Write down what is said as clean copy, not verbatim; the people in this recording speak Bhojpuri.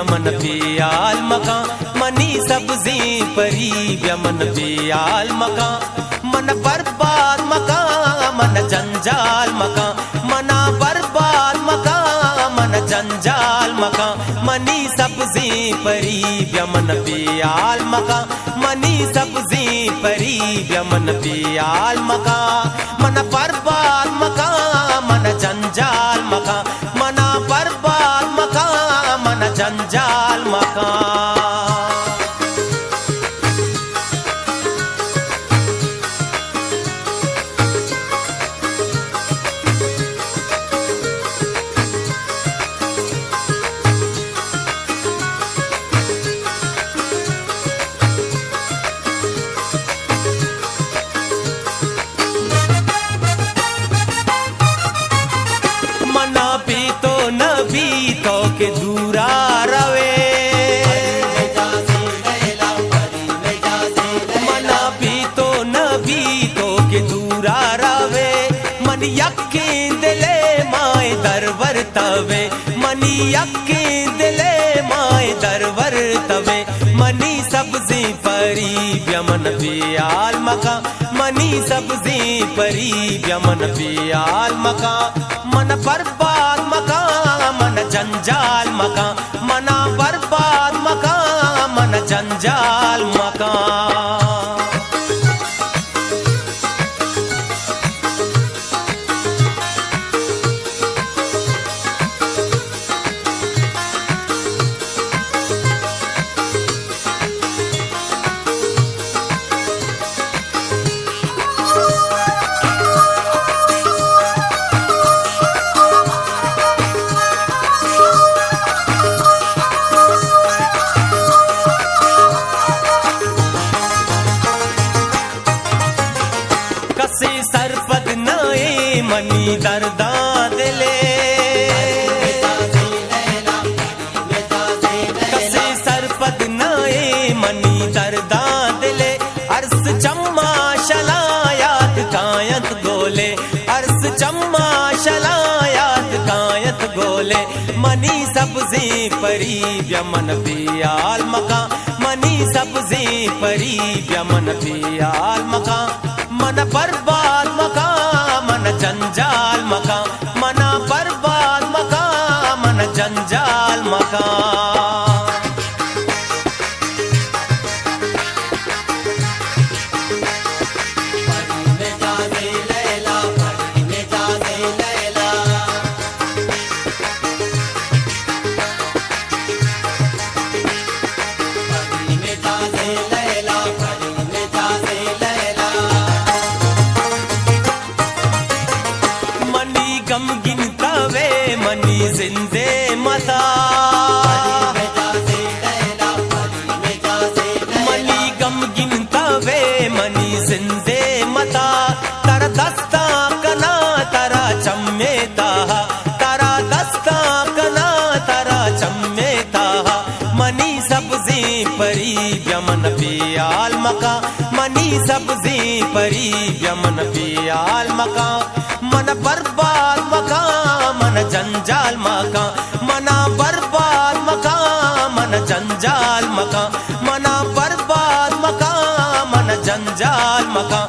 व्यमन पियाल मका मनी सब्जी परी व्यमन पियाल मका मन बर्बाद मका मन जंजाल मका मना बर्बाद मका मन जंजाल मका मनी सब्जी परी व्यमन पियाल मका मनी सब्जी परी व्यमन पियाल मका मन बर्बाद मका मन जंजाल मका मना बर्बाद मका मन जंजाल मका। तो के दूरा रवे मना भी तो के दूरा रवे मन यक्की दिले माए दरवर तवे मनी यक्की दिले माए दरवर तवे मनी सब्जी परी व्यमन पियाल मका मनी सब्जी परी व्यमन पियाल मका मन बर्बाद मका मन जंजाल मका मना बर्बाद मका मन जंजाल मका। कसे सरपद नाए मनी दर्दा दिले कसे सरपद नाए मनी दर्दा दिले अर्स चम्मा शलायात कायत गोले अर्स चम्मा शलायात कायत गोले मनी सब्जी परी व्यमन पियाल मका मनी सब्जी परी व्यमन पियाल मका मन बर्बाद मका मन जंजाल मका मना बर्बाद मका मन जंजाल मका। गमगिन तवे मनी जिंदे मता मनी गमगिन तवे मनी जिंदे मता तारा दस्ता कना तारा चम्मेता तारा दस्ता कना तारा चम्मेता मनी सब्जी परी व्यमन पियाल मका मनी सब्जी परी व्यमन पियाल मका मन बर्बाद मका मन जंजाल मका मना बर्बाद मका मन जंजाल मका मना बर्बाद मका मन जंजाल मका।